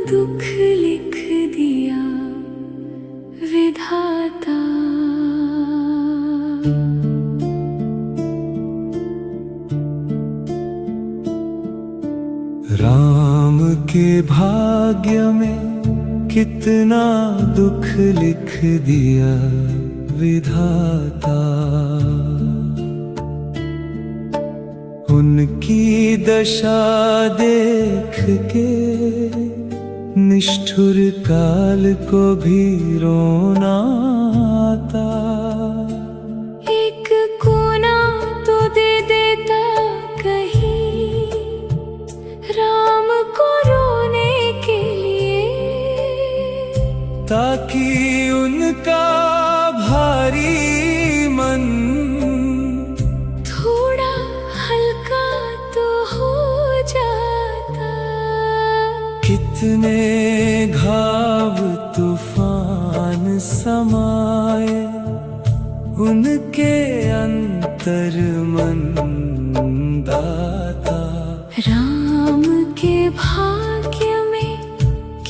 दुख लिख दिया विधाता। राम के भाग्य में कितना दुख लिख दिया विधाता। उनकी दशा देख के निष्ठुर काल को भी रोना आता। एक कोना तो दे देता कहीं राम को रोने के लिए, ताकि उनका भारी मन थोड़ा हल्का तो हो जाता। कितने घाव तूफान समाए उनके अंतर मन दाता। राम के भाग्य में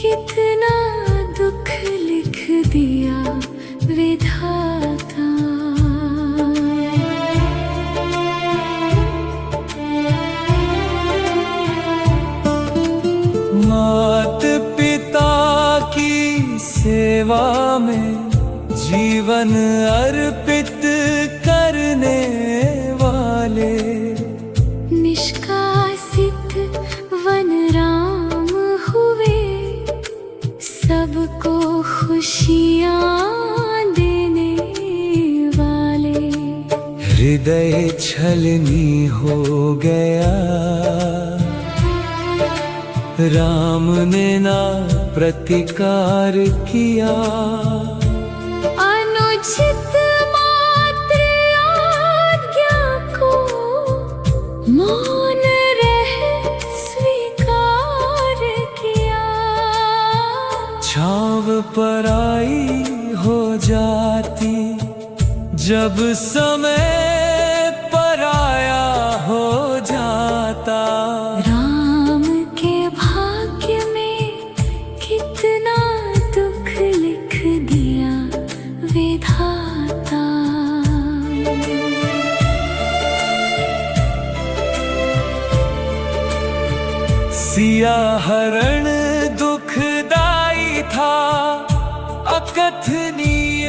कितना दुख लिख दिया विधाता। मात पिता की सेवा में जीवन अर्पित करने वाले निष्कासित वन राम हुए, सबको खुशियाँ देने वाले। हृदय छलनी हो गया, राम ने ना प्रतिकार किया। अनुचित मात्र आज्ञा को मौन रह स्वीकार किया। छाव पराई हो जाती जब समय पराया हो जाता। राम के भाग्य में कितना दुख लिख दिया विधाता। सिया हरण दुखदाई था, अकथनीय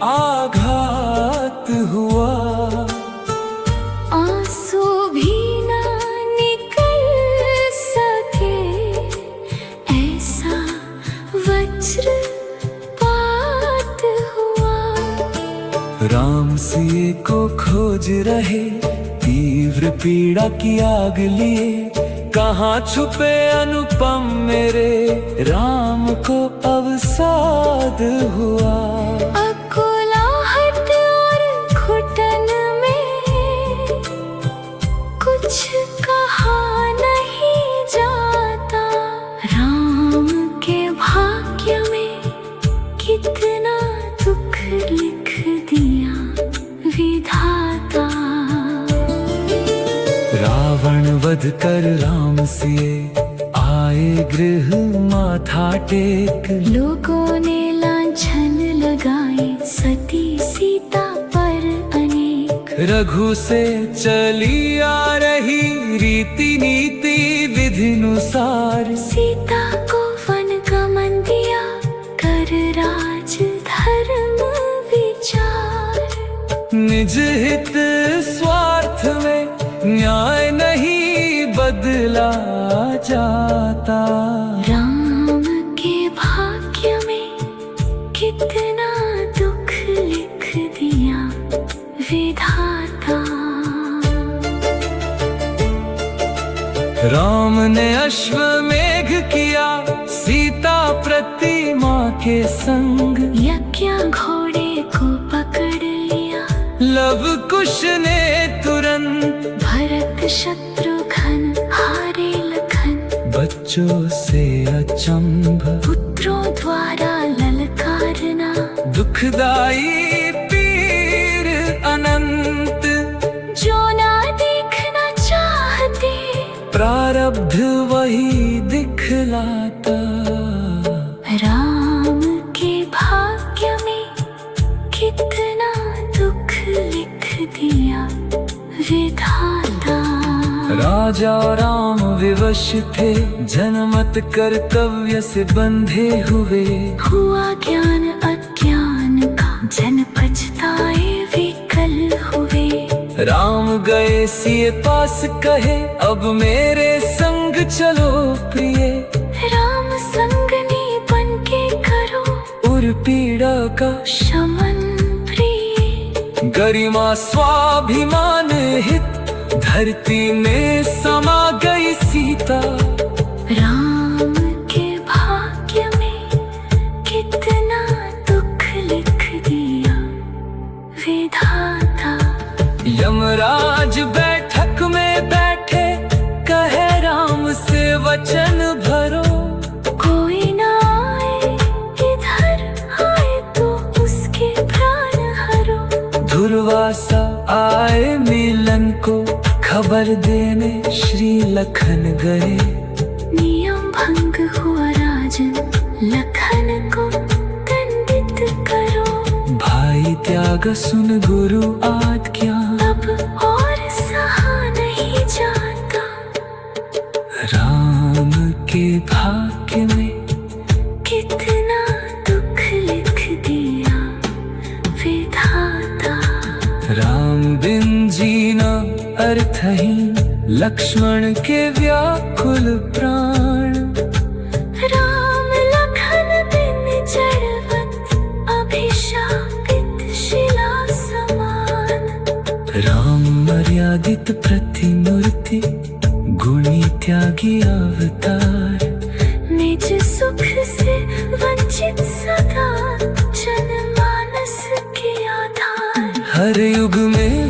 आघात हुआ। आंसू भी ना निकल सके, ऐसा वज्रपात हुआ। राम सिए को खोज रहे, तीव्र पीड़ा की आग लिए। कहाँ छुपे अनुपम मेरे, राम को अवसाद हुआ। अकुलाहट और घुटन में कुछ कहा नहीं जाता। राम के भाग्य में कितना दुख लिख दिया विधाता। रावण वध कर राम सिए आए गृह माथा टेक। लोगों ने लांछन लगाए सती सीता पर अनेक। रघु से चली आ रही रीति नीति विधिनुसार। सीता को वन गमन दिया कर राज धर्म विचार। निज हित स्वार्थ में न्याय नहीं बदला जाता। राम के भाग्य में कितना दुख लिख दिया विधाता। राम ने अश्वमेघ किया सीता प्रतिमा के संग। यज्ञ घोड़े को पकड़ लिया, लव कुश ने तुरंत। भरत शत्रुघ्न हारे लखन, बच्चों से अचंभ। पुत्रों द्वारा ललकारना, दुखदाई पीर अनंत। जो ना देखना चाहते प्रारब्ध वही दिखलाता। राजा राम विवश थे, जनमत कर्तव्य से बंधे हुए। हुआ ज्ञान अज्ञान का, जन पछताए विकल हुए। राम गए सिए पास कहे, अब मेरे संग चलो प्रिय। राम संगनी बन के करो, उर पीड़ा का शमन प्रिय। गरिमा स्वाभिमान हित, धरती में समा गई सीता। राम के भाग्य में कितना दुख लिख दिया विधाता। यमराज बैठक में बैठे, कहे राम से वचन भरो। कोई ना आए इधर, आए तो उसके प्राण हरो। दुर्वासा आए मिलन को, खबर देने श्री लखन गए। नियम भंग हुआ राजन, लखन को दंडित करो। भाई त्याग सुन गुरु आज्ञा, अब और सहा नहीं जाता। राम के भाग्य में कितना दुख लिख दिया विधाता। राम बिन जीना अर्थहीन, लक्ष्मण के व्याकुल प्राण। राम लखन बिन जड़वत, अभिशापित शिला समान। राम मर्यादित प्रतिमूर्ति, गुणी त्यागी अवतार। निज सुख से वंचित सदा, जनमानस के आधार। हर युग में